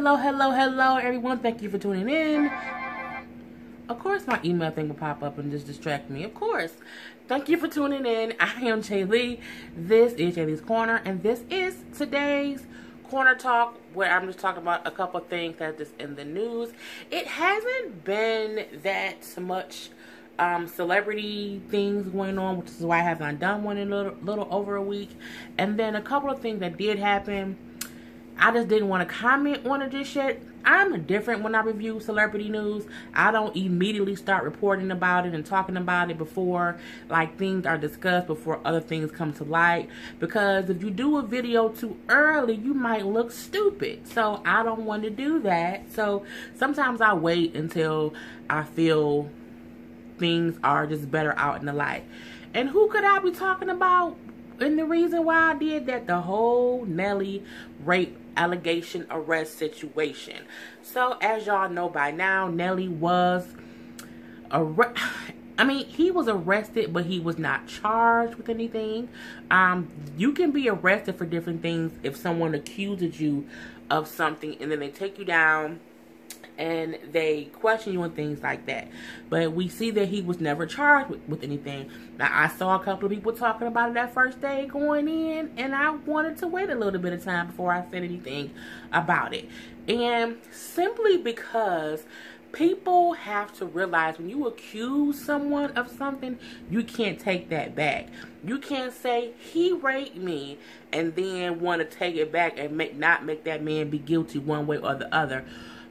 Hello, everyone. Thank you for tuning in. Of course, my email thing will pop up and just distract me. Of course. Thank you for tuning in. I am Jay Lee. This is Jay Lee's Corner, and this is today's Corner Talk, where I'm just talking about a couple things that's just in the news. It hasn't been that much celebrity things going on, which is why I haven't done one in a little over a week. And then a couple of things that did happen, I just didn't want to comment on it just yet. I'm different when I review celebrity news. I don't immediately start reporting about it and talking about it before like things are discussed, before other things come to light. Because if you do a video too early, you might look stupid. So I don't want to do that. So sometimes I wait until I feel things are just better out in the light. And who could I be talking about? And the reason why I did that, the whole Nelly rape allegation arrest situation. So as y'all know by now, Nelly was he was arrested, but he was not charged with anything. You can be arrested for different things if someone accuses you of something and then they take you down and they question you and things like that. But we see that he was never charged with anything. Now, I saw a couple of people talking about it that first day going in, and I wanted to wait a little bit of time before I said anything about it. And simply because people have to realize when you accuse someone of something, you can't take that back. You can't say, he raped me, and then want to take it back and not make that man be guilty one way or the other.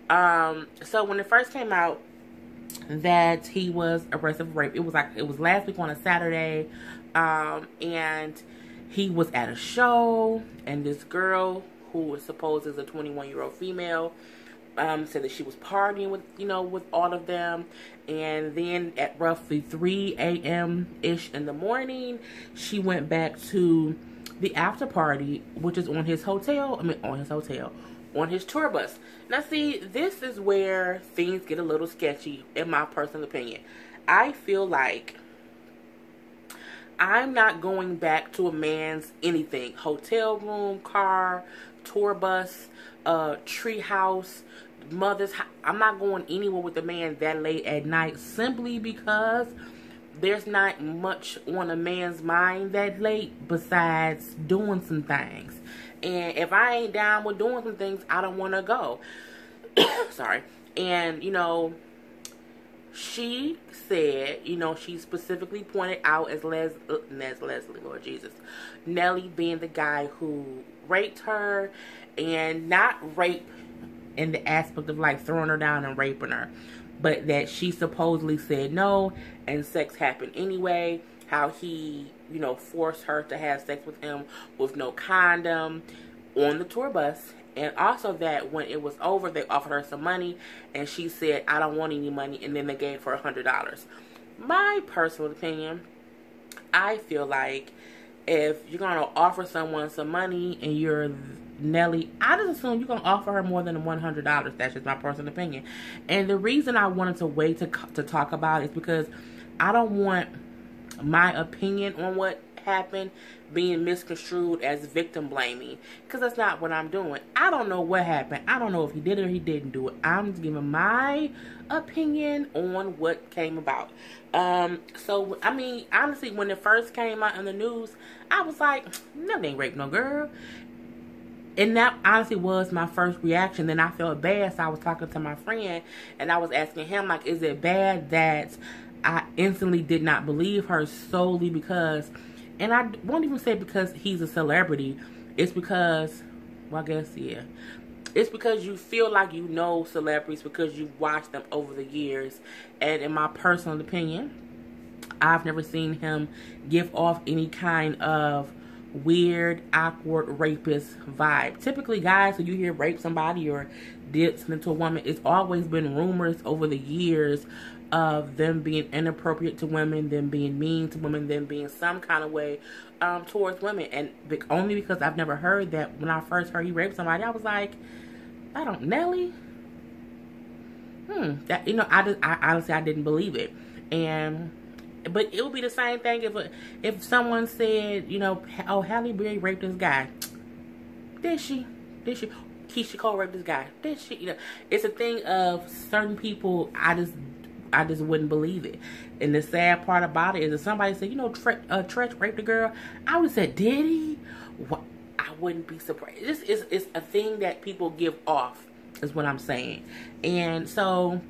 So when it first came out that he was arrested for rape, it was last week on a Saturday, and he was at a show, and this girl who was supposed as a 21-year-old female said that she was partying with all of them, and then at roughly 3 a.m. ish in the morning, she went back to the after party, which is on his tour bus. Now see, this is where things get a little sketchy in my personal opinion. I feel like I'm not going back to a man's anything. Hotel room, car, tour bus, tree house, mother's house. I'm not going anywhere with a man that late at night simply because there's not much on a man's mind that late besides doing some things. And if I ain't down with doing some things, I don't want to go. Sorry. And, she said, she specifically pointed out as Leslie, Lord Jesus, Nelly being the guy who raped her, and not rape in the aspect of like throwing her down and raping her, but that she supposedly said no and sex happened anyway. How he, forced her to have sex with him with no condom on the tour bus. And also that when it was over, they offered her some money, and she said, I don't want any money, and then they gave her $100. My personal opinion, I feel like if you're going to offer someone some money and you're Nelly, I just assume you're going to offer her more than $100. That's just my personal opinion. And the reason I wanted to wait to talk about it is because I don't want my opinion on what happened being misconstrued as victim blaming, because that's not what I'm doing. I don't know what happened. I don't know if he did it or he didn't do it. I'm just giving my opinion on what came about. So I mean, honestly, when it first came out in the news, I was like, no, they ain't raped no girl. And that honestly was my first reaction. Then I felt bad, so I was talking to my friend, and I was asking him, like, is it bad that I instantly did not believe her solely because, and I won't even say because he's a celebrity, it's because, well, I guess, yeah, it's because you feel like you know celebrities because you've watched them over the years. And in my personal opinion, I've never seen him give off any kind of weird, awkward, rapist vibe. Typically, guys, when you hear rape somebody or did something to a woman, it's always been rumors over the years of them being inappropriate to women, them being mean to women, them being some kind of way towards women. And only because I've never heard that, when I first heard he raped somebody, I was like, Nelly? That, I honestly, I didn't believe it. But it would be the same thing if someone said, oh, Halle Berry raped this guy. Did she? Keisha Cole raped this guy. That shit, you know, it's a thing of certain people. I just wouldn't believe it. And the sad part about it is if somebody said, you know, Tretch raped a girl, I would have said, did he? What? I wouldn't be surprised. It's a thing that people give off, is what I'm saying. And so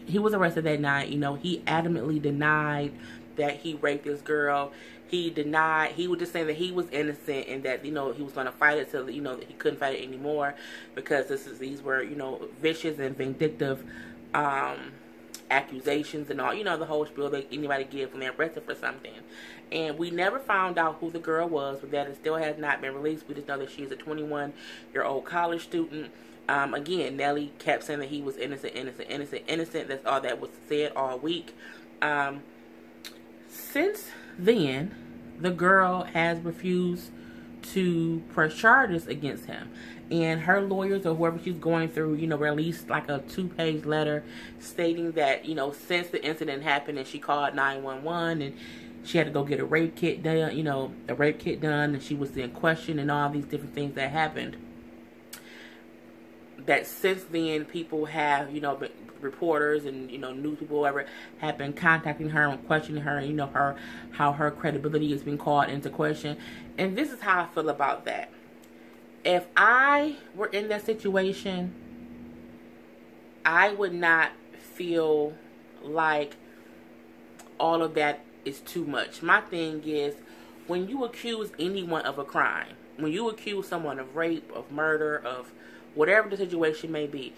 he was arrested that night. You know, he adamantly denied that he raped this girl. He denied, he was just saying that he was innocent and that, you know, he was going to fight it till, you know, that he couldn't fight it anymore because these were, you know, vicious and vindictive accusations and all, you know, the whole spiel that anybody gives when they're arrested for something. And we never found out who the girl was, but that it still has not been released. We just know that she's a 21-year-old college student. Again, Nelly kept saying that he was innocent. That's all that was said all week. Since then, the girl has refused to press charges against him. And her lawyers or whoever she's going through, you know, released like a 2-page letter stating that, you know, since the incident happened and she called 911 and she had to go get a rape kit done, you know, and she was in question and all these different things that happened. That since then, people have, you know, reporters and, you know, news people, whoever, have been contacting her and questioning her, and, you know, how her credibility has been called into question. And this is how I feel about that. If I were in that situation, I would not feel like all of that is too much. My thing is, when you accuse anyone of a crime, when you accuse someone of rape, of murder, of whatever the situation may be,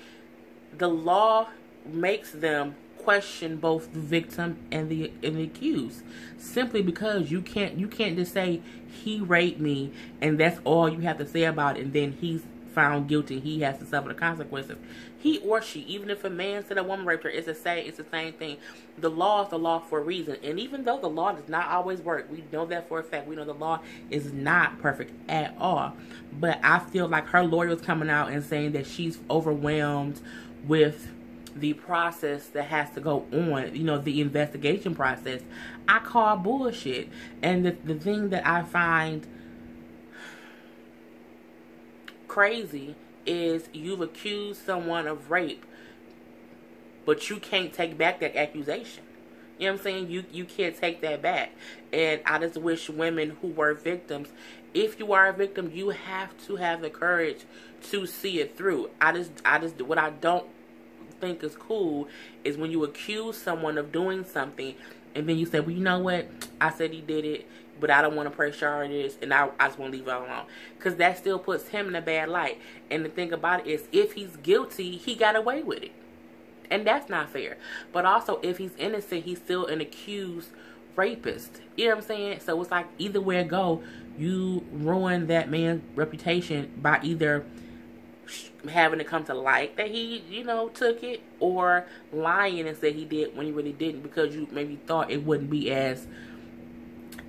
the law makes them question both the victim and the accused, simply because you can't just say he raped me and that's all you have to say about it, and then he's found guilty, he has to suffer the consequences. He or she, even if a man said a woman raped her, it's the same thing. The law is the law for a reason. And even though the law does not always work, we know that for a fact. We know the law is not perfect at all. But I feel like her lawyer is coming out and saying that she's overwhelmed with the process that has to go on, you know, the investigation process. I call bullshit. And the thing that I find crazy is you've accused someone of rape, but you can't take back that accusation. You know what I'm saying? You can't take that back. And I just wish women who were victims, if you are a victim, you have to have the courage to see it through. What I don't think is cool is when you accuse someone of doing something and then you say, well, you know what? I said he did it, but I don't want to press charges, and I just want to leave it alone. Because that still puts him in a bad light. And the thing about it is, if he's guilty, he got away with it. And that's not fair. But also, if he's innocent, he's still an accused rapist. You know what I'm saying? So it's like, either way it go, you ruin that man's reputation by either having to come to light that he, you know, took it, or lying and said he did when he really didn't, because you maybe thought it wouldn't be as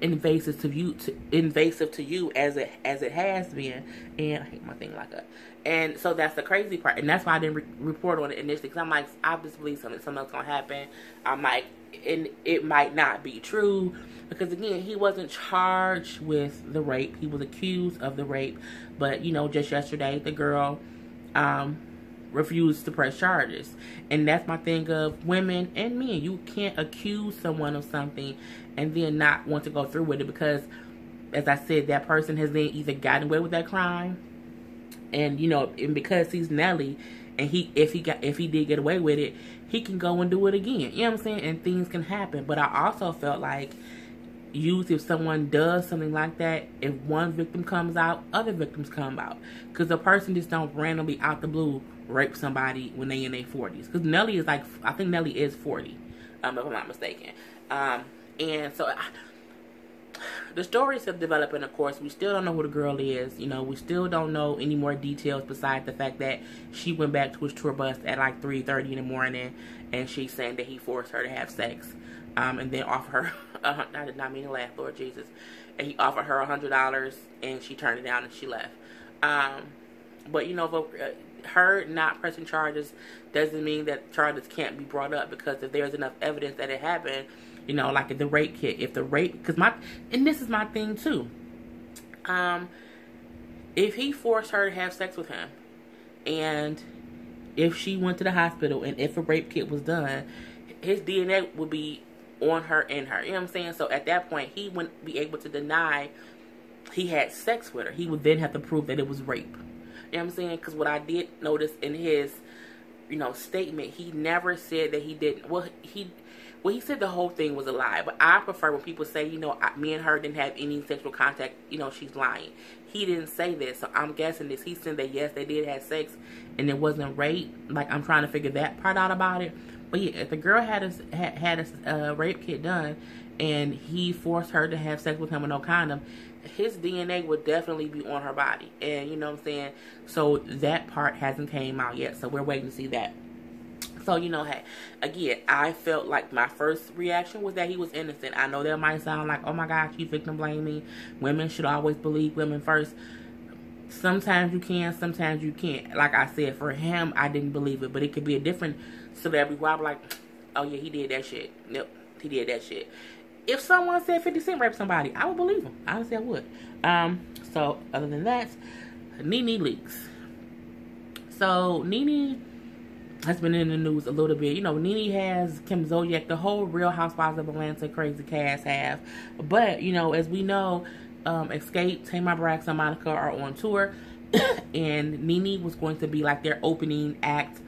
invasive to you as it has been. And I hate my thing like that. And so that's the crazy part, and that's why I didn't report on it initially, because I'm like, I just believe something else gonna happen. I'm like, and it might not be true, because again, he wasn't charged with the rape, he was accused of the rape. But you know, just yesterday the girl refused to press charges. And that's my thing of women and men. You can't accuse someone of something and then not want to go through with it, because, as I said, that person has then either gotten away with that crime, and, you know, and because he's Nelly, and if he did get away with it, he can go and do it again. You know what I'm saying? And things can happen. But I also felt like, usually if someone does something like that, if one victim comes out, other victims come out. Because the person just don't randomly out the blue rape somebody when they in their 40s. Because Nelly is like, I think Nelly is 40, if I'm not mistaken. And so the stories have developed, and of course, we still don't know who the girl is. You know, we still don't know any more details besides the fact that she went back to his tour bus at like 3:30 in the morning, and she's saying that he forced her to have sex. And then offer her, I did not mean to laugh, Lord Jesus. And he offered her $100, and she turned it down and she left. But, you know, her not pressing charges doesn't mean that charges can't be brought up, because if there's enough evidence that it happened, you know, like the rape kit, and this is my thing too. If he forced her to have sex with him, and if she went to the hospital and if a rape kit was done, his DNA would be on her and her. You know what I'm saying? So at that point, he wouldn't be able to deny he had sex with her. He would then have to prove that it was rape. You know what I'm saying? Because what I did notice in his, statement, he never said that he didn't. Well, he said the whole thing was a lie. But I prefer when people say, me and her didn't have any sexual contact, she's lying. He didn't say this. So I'm guessing this. He said that, yes, they did have sex and it wasn't rape. Like, I'm trying to figure that part out about it. But yeah, if the girl had a rape kit done and he forced her to have sex with him with no condom, his DNA would definitely be on her body. And you know what I'm saying? So that part hasn't came out yet. So we're waiting to see that. So, hey, again, I felt like my first reaction was that he was innocent. I know that might sound like, oh my gosh, you victim blaming. Women should always believe women first. Sometimes you can, sometimes you can't. Like I said, for him, I didn't believe it. But it could be a different celebrity where I'm like, oh yeah, he did that shit. Nope, he did that shit. If someone said 50 Cent raped somebody, I would believe him. Honestly, I would. So, other than that, Nene leaks. So, Nene has been in the news a little bit. Nene has Kim Zodiac, the whole Real Housewives of Atlanta crazy cast have. But, as we know, Escape, Tamar Braxton, and Monica are on tour. And Nene was going to be like their opening act.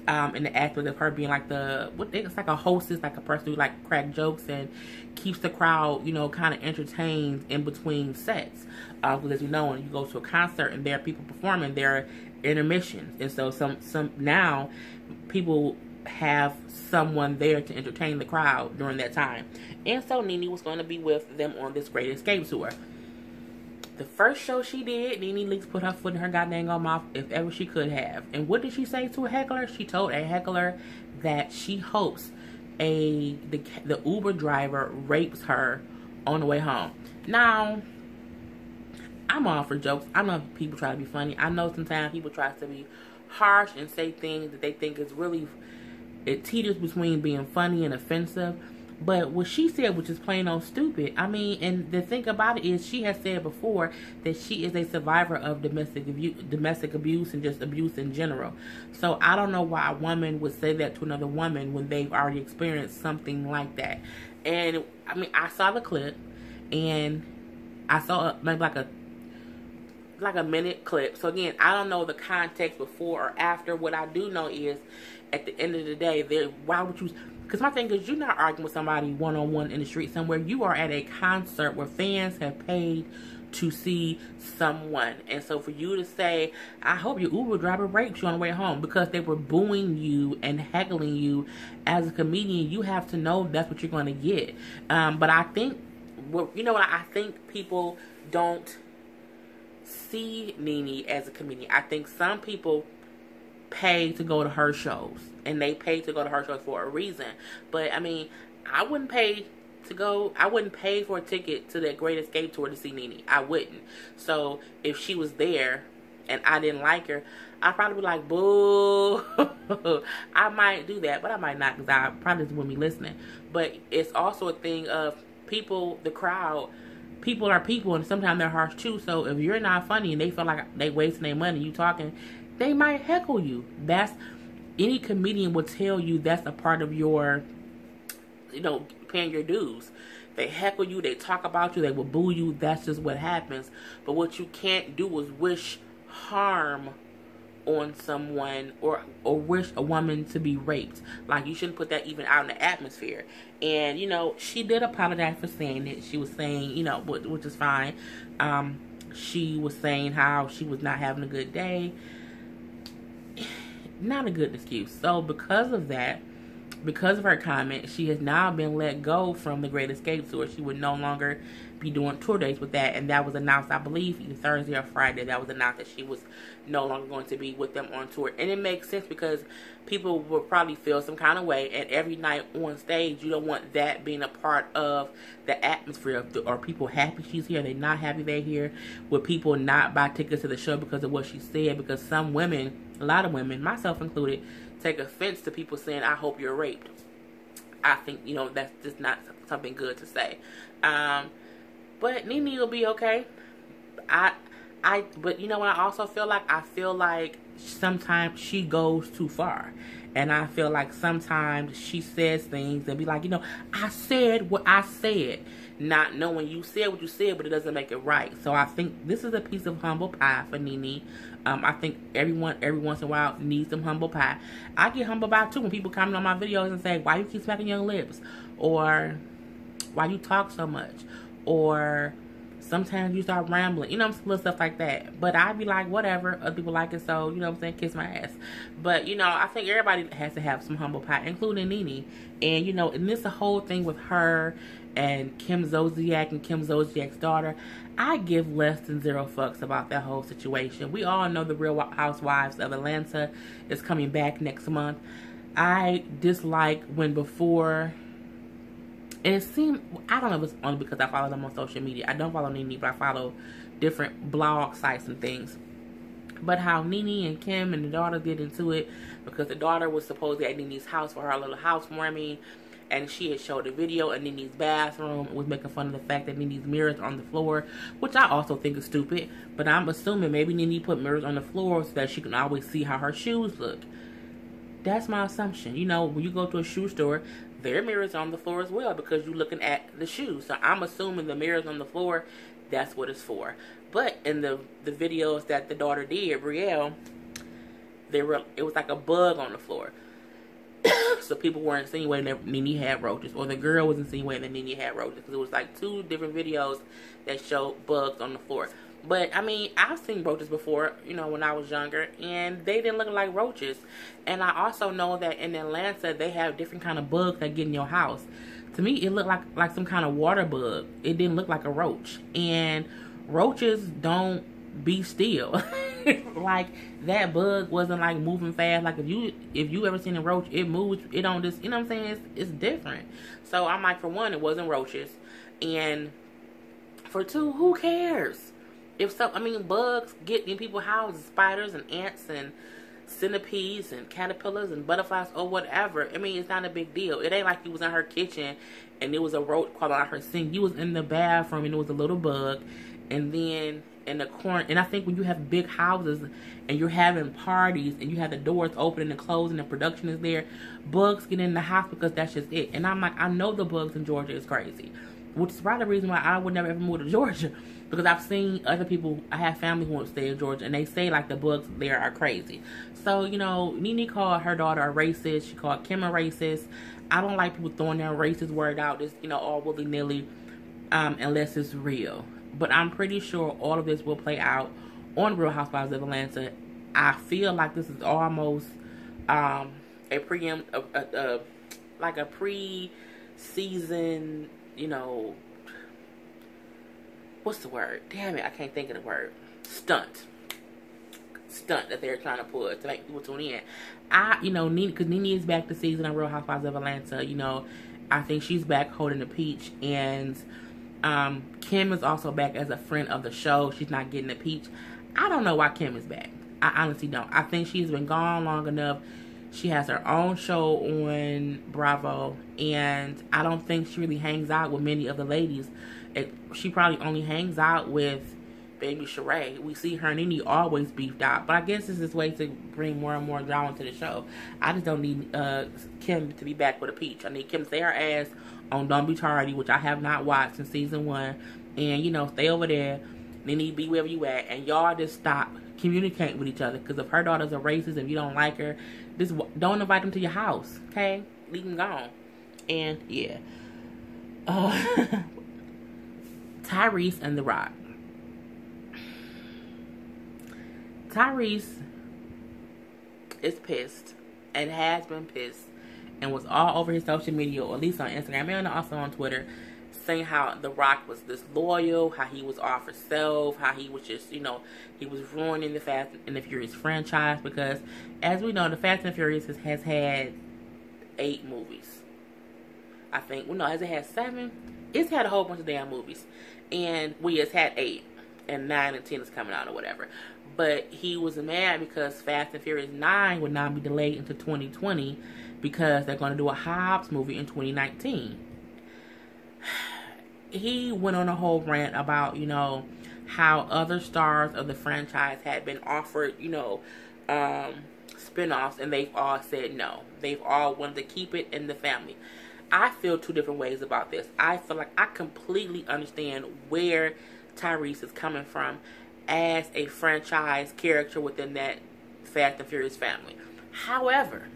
And the aspect of her being like it's like a hostess, like a person who like crack jokes and keeps the crowd, kind of entertained in between sets. Because as you know, when you go to a concert and there are people performing, there are intermissions, and so some now people have someone there to entertain the crowd during that time. And so Nene was going to be with them on this Great Escape tour. The first show she did, Nene Leakes put her foot in her goddamn mouth if ever she could have. And what did she say to a heckler? She told a heckler that she hopes the Uber driver rapes her on the way home. Now, I'm all for jokes. I know people try to be funny. I know sometimes people try to be harsh and say things that they think is really, it teeters between being funny and offensive. But what she said, which is plain old stupid, I mean, and the thing about it is she has said before that she is a survivor of domestic abuse and just abuse in general. So I don't know why a woman would say that to another woman when they've already experienced something like that. And, I mean, I saw the clip, and I saw maybe like a minute clip. So again, I don't know the context before or after. What I do know is, at the end of the day, why would you... Because my thing is, you're not arguing with somebody one-on-one in the street somewhere. You are at a concert where fans have paid to see someone. And so for you to say, I hope your Uber driver raped you on the way home, because they were booing you and heckling you as a comedian, you have to know that's what you're going to get. But I think, I think people don't see Nene as a comedian. I think some people pay to go to her shows, and they pay to go to her shows for a reason. But I mean, I wouldn't pay for a ticket to that Great Escape tour to see Nene. I wouldn't. So if she was there and I didn't like her, I'd probably be like, boo. I might do that, but I might not, because I probably just wouldn't be listening. But it's also a thing of people, the crowd. People are people, and sometimes they're harsh too. So if you're not funny and they feel like they wasting their money, you talking, they might heckle you. Any comedian will tell you that's a part of your, paying your dues. They heckle you, they talk about you, they will boo you. That's just what happens. But what you can't do is wish harm on someone or wish a woman to be raped. Like, you shouldn't put that even out in the atmosphere. And, she did apologize for saying it. She was saying, which is fine. She was saying how she was not having a good day. Not a good excuse. So because of that, because of her comment, she has now been let go from the Great Escape tour. She would no longer be doing tour dates with that, and that was announced, I believe, either Thursday or Friday. That was announced that she was no longer going to be with them on tour. And it makes sense, because people will probably feel some kind of way, and every night on stage, you don't want that being a part of the atmosphere. Are people happy she's here? Are they not happy they're here? Would people not buy tickets to the show because of what she said? Because some women, a lot of women, myself included, take offense to people saying, I hope you're raped. I think, that's just not something good to say. But Nene will be okay. But you know what I also feel like? I feel like sometimes she goes too far. And I feel like sometimes she says things and be like, I said what I said. Not knowing you said what you said, but it doesn't make it right. So I think this is a piece of humble pie for Nene. I think everyone, every once in a while, needs some humble pie. I get humble pie too when people comment on my videos and say, why you keep smacking your lips? Or why you talk so much? Or sometimes you start rambling, little stuff like that. But I'd be like, whatever, other people like it, so, kiss my ass. But, I think everybody has to have some humble pie, including Nene. And, and this the whole thing with her and Kim Zolciak and Kim Zolciak's daughter. I give less than 0 fucks about that whole situation. We all know the Real Housewives of Atlanta is coming back next month. I dislike when before... And it seemed, I don't know if it's only because I follow them on social media. I don't follow Nene, but I follow different blog sites and things. But how Nene and Kim and the daughter get into it, because the daughter was supposedly at Nene's house for her little housewarming, and she had showed a video in Nene's bathroom and was making fun of the fact that Nene's mirrors are on the floor, which I also think is stupid. But I'm assuming maybe Nene put mirrors on the floor so that she can always see how her shoes look. That's my assumption. When you go to a shoe store, there are mirrors on the floor as well because you're looking at the shoes. So I'm assuming the mirrors on the floor, that's what it's for. But in the videos that the daughter did, Brielle, it was like a bug on the floor. So people were insinuating that Nene had roaches, or the girl was insinuating that Nene had roaches, because it was like 2 different videos that showed bugs on the floor. But, I mean, I've seen roaches before, when I was younger, and they didn't look like roaches. And I also know that in Atlanta, they have different kind of bugs that get in your house. To me, it looked like some kind of water bug. It didn't look like a roach. And roaches don't be still. Like, that bug wasn't, like, moving fast. Like, if you ever seen a roach, it moves. It don't just, what I'm saying? It's different. So, I'm like, for one, it wasn't roaches. And for 2, who cares? Bugs get in people's houses, spiders and ants and centipedes and caterpillars and butterflies or whatever. It's not a big deal. It ain't like you was in her kitchen and it was a roach crawling out her sink. You was in the bathroom and it was a little bug. And then in the corner, and I think when you have big houses and you're having parties and you have the doors open and closed and the production is there, bugs get in the house because that's just it. And I'm like, I know the bugs in Georgia is crazy, which is probably the reason why I would never ever move to Georgia. Because I've seen other people, I have family who stay in Georgia, and they say, like, the bugs there are crazy. So, Nene called her daughter a racist. She called Kim a racist. I don't like people throwing their racist word out, just, all willy-nilly, unless it's real. But I'm pretty sure all of this will play out on Real Housewives of Atlanta. I feel like this is almost a pre-season, what's the word? Damn it, I can't think of the word. Stunt that they're trying to pull to make people tune in. Nene, because Nene is back this season on Real Housewives of Atlanta. I think she's back holding the peach, and Kim is also back as a friend of the show. She's not getting the peach. I don't know why Kim is back. I honestly don't. I think she's been gone long enough. She has her own show on Bravo, and I don't think she really hangs out with many of the ladies. She probably only hangs out with Baby Sheree. We see her and Nene always beefed out, but I guess this is a way to bring more and more drama to the show. I just don't need Kim to be back with a peach. I need Kim to stay her ass on Don't Be Tardy, which I have not watched since season 1, and stay over there. Nene, be wherever you at, and y'all just stop communicating with each other. Because if her daughter's a racist, if you don't like her, just don't invite them to your house, okay? Leave them gone. And yeah, Tyrese and The Rock. Tyrese is pissed and has been pissed and was all over his social media, or at least on Instagram and also on Twitter, saying how The Rock was disloyal, how he was off himself, how he was just, he was ruining the Fast and the Furious franchise. Because, as we know, the Fast and the Furious has had 8 movies. I think, has it had 7? It's had a whole bunch of damn movies. And it's had 8. And 9 and 10 is coming out or whatever. But he was mad because Fast and Furious 9 would now be delayed into 2020 because they're going to do a Hobbs movie in 2019. He went on a whole rant about, how other stars of the franchise had been offered, spinoffs, and they've all said no. They've all wanted to keep it in the family. I feel two different ways about this. I feel like I completely understand where Tyrese is coming from as a franchise character within that Fast and Furious family. However,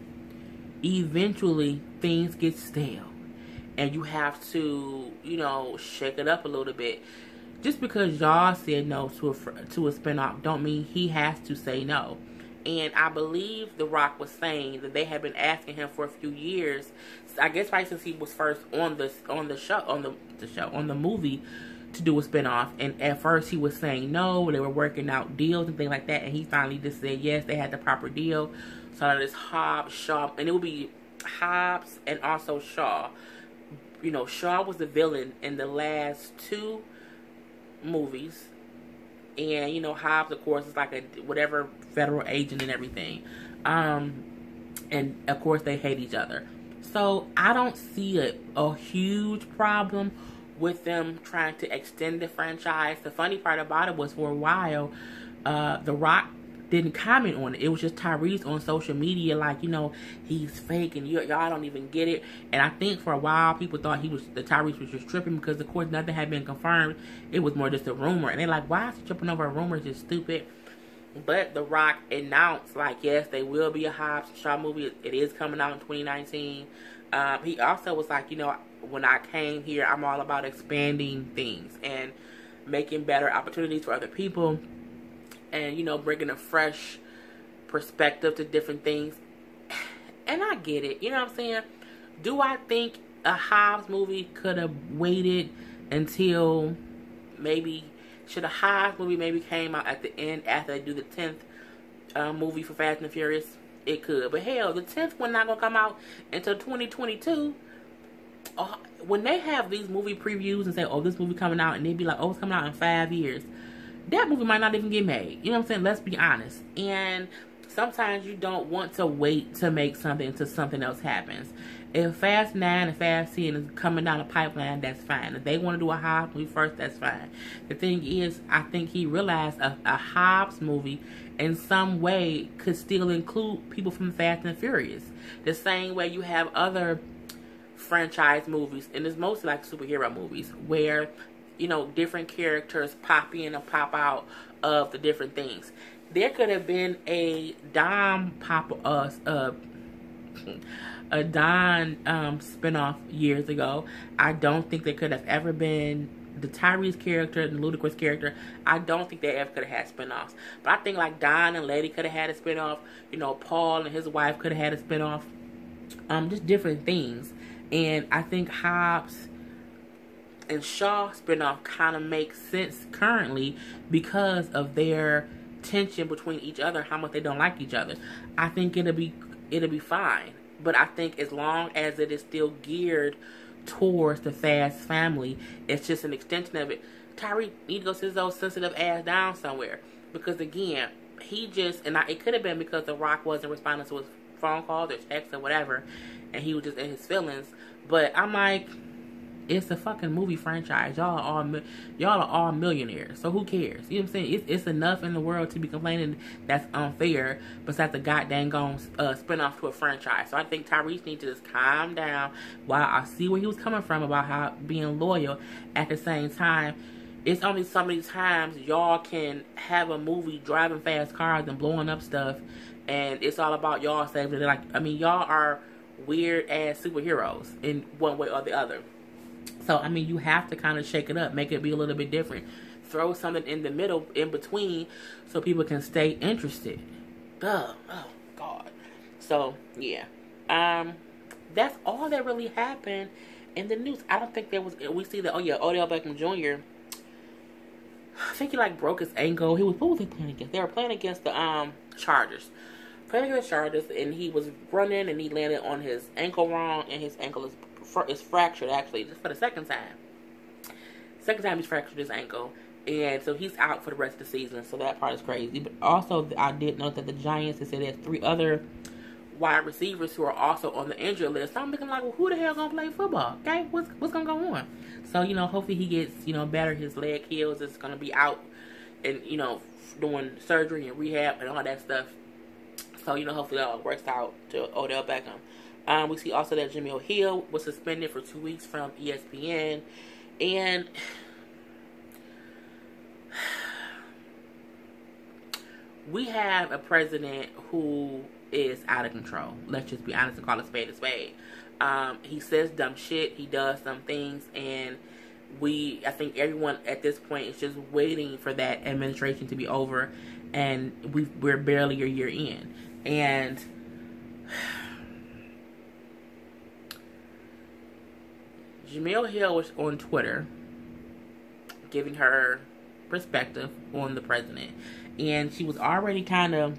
eventually things get stale and you have to, shake it up a little bit. Just because y'all said no to a spinoff don't mean he has to say no. And I believe The Rock was saying that they had been asking him for a few years. I guess right since he was first on the movie, to do a spinoff. And at first he was saying no. They were working out deals and things like that. And he finally just said yes. They had the proper deal. So that is Hobbs, Shaw, and it would be Hobbs and also Shaw. Shaw was the villain in the last two movies. And, Hobbs, of course, is like a whatever federal agent and everything. And, of course, they hate each other. So, I don't see a huge problem with them trying to extend the franchise. The funny part about it was for a while, The Rock didn't comment on it. It was just Tyrese on social media like, he's fake and y'all don't even get it. And I think for a while people thought Tyrese was just tripping because of course nothing had been confirmed. It was more just a rumor. And they're like, why is he tripping over a rumor? It's just stupid. But The Rock announced like, yes, they will be a Hobbs Shaw movie. It is coming out in 2019. He also was like, when I came here, I'm all about expanding things and making better opportunities for other people. And, bringing a fresh perspective to different things. And I get it. You know what I'm saying? Do I think a Hobbs movie could have waited until should a Hobbs movie maybe came out at the end after they do the 10th movie for Fast and Furious? It could. But hell, the 10th one not going to come out until 2022. When they have these movie previews and say, oh, this movie coming out, and they be like, oh, it's coming out in 5 years. That movie might not even get made. You know what I'm saying? Let's be honest. And sometimes you don't want to wait to make something until something else happens. If Fast 9 and Fast 10 is coming down the pipeline, that's fine. If they want to do a Hobbs movie first, that's fine. The thing is, I think he realized a Hobbs movie in some way could still include people from Fast and Furious. The same way you have other franchise movies, and it's mostly like superhero movies, where different characters pop in and pop out of the different things. There could have been a Dom spinoff years ago. I don't think there could have ever been the Tyrese character and the Ludacris character. I don't think they ever could have had spinoffs. But I think like Don and Letty could have had a spinoff. Paul and his wife could have had a spinoff. Just different things. And I think Hobbs and Shaw spinoff kind of makes sense currently because of their tension between each other, how much they don't like each other. I think it'll be fine. But I think as long as it is still geared towards the Fast family, it's just an extension of it. Tyreek need to go sit his old sensitive ass down somewhere. Because again, it could have been because The Rock wasn't responding to his phone calls or texts or whatever, and he was just in his feelings. But I'm like, it's a fucking movie franchise. Y'all are all millionaires. So who cares? You know what I'm saying? It's enough in the world to be complaining that's unfair. Besides the goddamn spin off to a franchise. So I think Tyrese needs to just calm down. While I see where he was coming from about how being loyal, at the same time, it's only so many times y'all can have a movie driving fast cars and blowing up stuff, and it's all about y'all saving it. Y'all are weird ass superheroes in one way or the other. So, you have to kind of shake it up, make it be a little bit different. Throw something in the middle, in between, so people can stay interested. Oh, God. So, yeah. That's all that really happened in the news. I don't think we see that, Odell Beckham Jr., I think he, broke his ankle. What was he playing against? They were playing against the, Chargers. Playing against Chargers, and he was running, and he landed on his ankle wrong, and his ankle is fractured, actually, just for the second time. Second time he's fractured his ankle. And so he's out for the rest of the season. So that part is crazy. But also, I did note that the Giants, they said there's 3 other wide receivers who are also on the injury list. So I'm thinking well, who the hell gonna play football? Okay, what's gonna go on? So, hopefully he gets, better. His leg heals. It's gonna be out and, you know, doing surgery and rehab and all that stuff. So, you know, hopefully that all works out to Odell Beckham. We see also that Jamil Hill was suspended for 2 weeks from ESPN. And we have a president who is out of control. Let's just be honest and call a spade a spade. He says dumb shit. He does some things. And I think everyone at this point is just waiting for that administration to be over. And we're barely a year in. And Jamil Hill was on Twitter giving her perspective on the president. And she was already kind of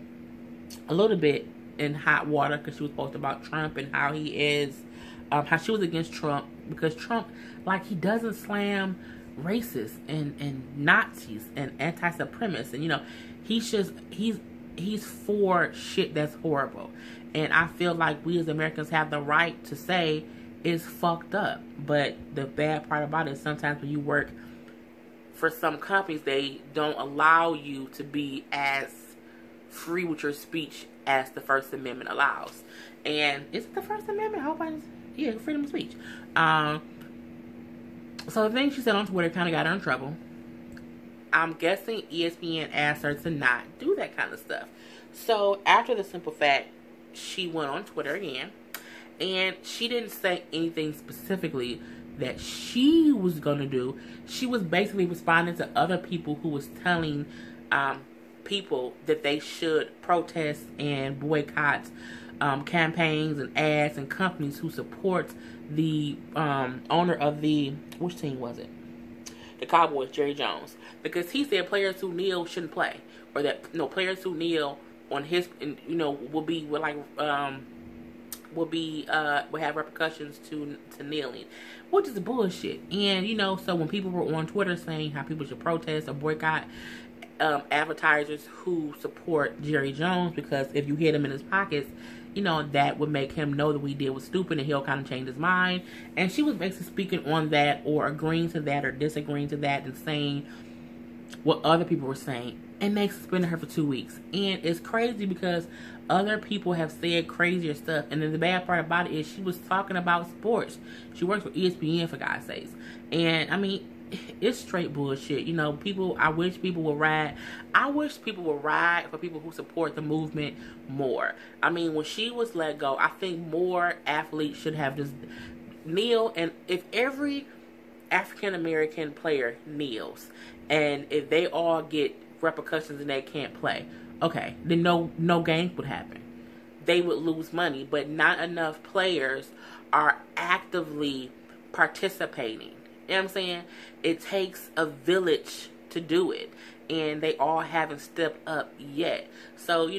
a little bit in hot water because she was posting about Trump and how he is, how she was against Trump because Trump, like, he doesn't slam racists and Nazis and anti-supremacists. And, you know, he's for shit that's horrible. And I feel like we as Americans have the right to say it's fucked up. But the bad part about it is sometimes when you work for some companies, they don't allow you to be as free with your speech as the First Amendment allows. And is it the First Amendment? I hope yeah, freedom of speech. So the thing she said on Twitter kind of got her in trouble. I'm guessing ESPN asked her to not do that kind of stuff. So after the simple fact, she went on Twitter again, and she didn't say anything specifically that she was going to do. She was basically responding to other people who was telling people that they should protest and boycott campaigns and ads and companies who support the owner of which team was it? The Cowboys, Jerry Jones. Because he said players who kneel shouldn't play. Or that, players who kneel on his, will have repercussions to kneeling, which is bullshit. And so when people were on Twitter saying how people should protest or boycott advertisers who support Jerry Jones, because if you hit him in his pockets, that would make him know that what he did was stupid and he'll kind of change his mind. And she was basically speaking on that or agreeing to that or disagreeing to that and saying what other people were saying. And they suspended her for 2 weeks. And it's crazy because other people have said crazier stuff. And then the bad part about it is she was talking about sports. She works for ESPN, for God's sakes. And, I mean, it's straight bullshit. I wish people would ride. I wish people would ride for people who support the movement more. I mean, when she was let go, I think more athletes should have just kneel. And if every African-American player kneels, and if they all get repercussions and they can't play, okay, then no games would happen. They would lose money, but not enough players are actively participating. You know what I'm saying? It takes a village to do it, and they all haven't stepped up yet. So,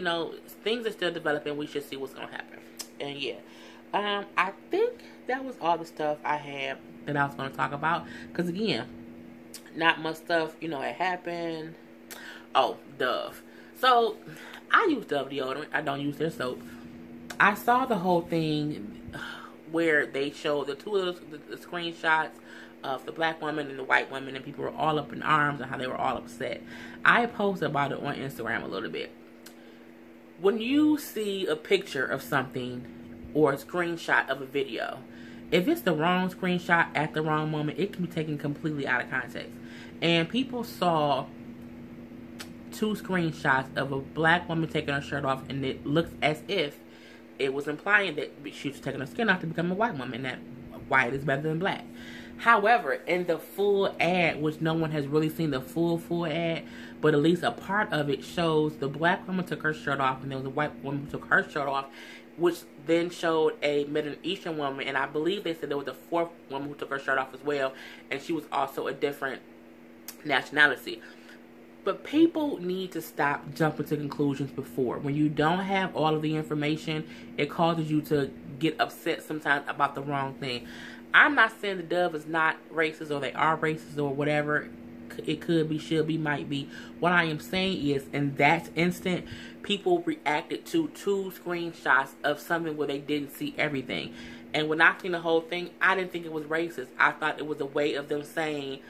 things are still developing. We should see what's going to happen. And yeah, I think that was all the stuff I had that I was going to talk about. Because again, not much stuff, had happened. Oh, Dove. So, I use Dove deodorant. I don't use their soap. I saw the whole thing where they showed the two of the screenshots of the black woman and the white woman, and people were all up in arms and how they were all upset. I posted about it on Instagram a little bit. When you see a picture of something or a screenshot of a video, if it's the wrong screenshot at the wrong moment, it can be taken completely out of context. And people saw two screenshots of a black woman taking her shirt off, and it looks as if it was implying that she was taking her skin off to become a white woman, that white is better than black. However, in the full ad, which no one has really seen the full ad, but at least a part of it shows the black woman took her shirt off, and there was a white woman who took her shirt off, which then showed a Middle Eastern woman, and I believe they said there was a fourth woman who took her shirt off as well, and she was also a different nationality. But people need to stop jumping to conclusions before. When you don't have all of the information, it causes you to get upset sometimes about the wrong thing. I'm not saying the Dove is not racist or they are racist or whatever. It could be, should be, might be. What I am saying is, in that instant, people reacted to two screenshots of something where they didn't see everything. And when I seen the whole thing, I didn't think it was racist. I thought it was a way of them saying,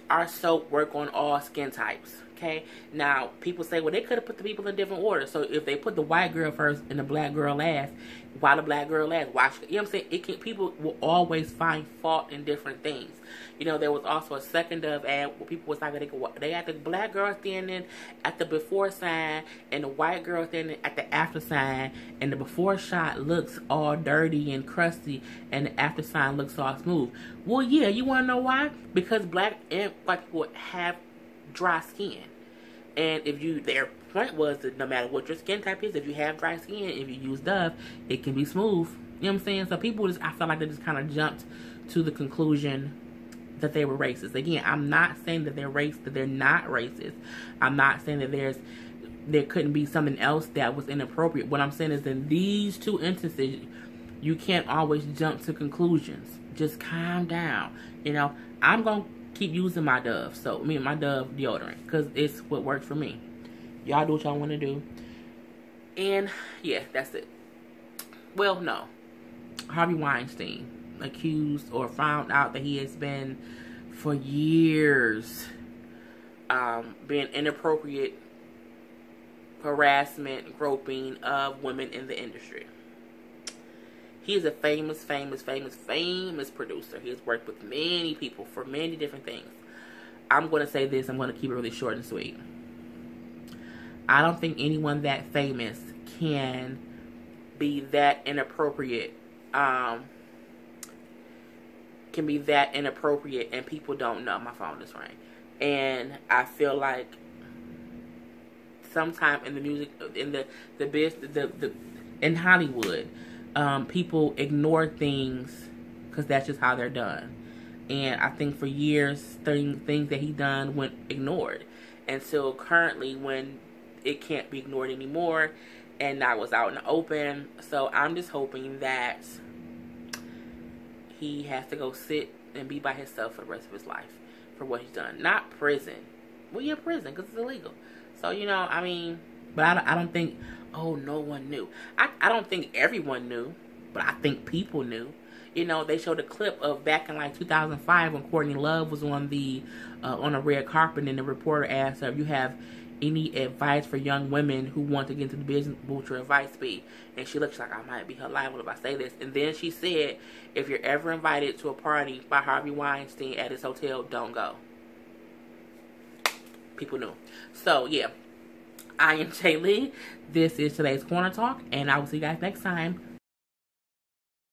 our soap work on all skin types. Okay, now people say, well, they could have put the people in different order. So if they put the white girl first and the black girl last, why the black girl last? Why? You know what I'm saying? People will always find fault in different things. You know, there was also a second of ad where people was like, they had the black girl standing at the before sign and the white girl standing at the after sign, and the before shot looks all dirty and crusty, and the after sign looks all smooth. Well, yeah, you want to know why? Because black and white people have dry skin, and their point was that no matter what your skin type is, if you have dry skin, if you use Dove, it can be smooth. You know what I'm saying? So people I felt like they just kind of jumped to the conclusion that they were racist. Again, I'm not saying that they're not racist. I'm not saying that there couldn't be something else that was inappropriate. What I'm saying is, in these two instances, you can't always jump to conclusions. Just calm down. You know, I'm gonna keep using my Dove. So, my Dove deodorant, because it's what works for me. Y'all do what y'all want to do. And, yeah, that's it. Well, no. Harvey Weinstein accused or found out that he has been, for years, being inappropriate harassment, groping of women in the industry. He is a famous producer. He has worked with many people for many different things. I'm going to say this. I'm going to keep it really short and sweet. I don't think anyone that famous can be that inappropriate. And people don't know. My phone is ringing. And I feel like sometime in the music, in the business, in Hollywood, people ignore things because that's just how they're done. And I think for years, things that he done went ignored until currently, when it can't be ignored anymore, and now it's out in the open. So I'm just hoping that he has to go sit and be by himself for the rest of his life for what he's done. Not prison. Well, yeah, prison, because it's illegal. So, but I don't think, oh, no one knew. I don't think everyone knew, but I think people knew. They showed a clip of back in like 2005 when Courtney Love was on a red carpet, and the reporter asked her, if you have any advice for young women who want to get into the business, what would your advice be? And she looks like I might be her liable if I say this. And then she said, if you're ever invited to a party by Harvey Weinstein at his hotel, don't go. People knew. So, yeah. I am Jay Lee. This is today's Corner Talk, and I will see you guys next time.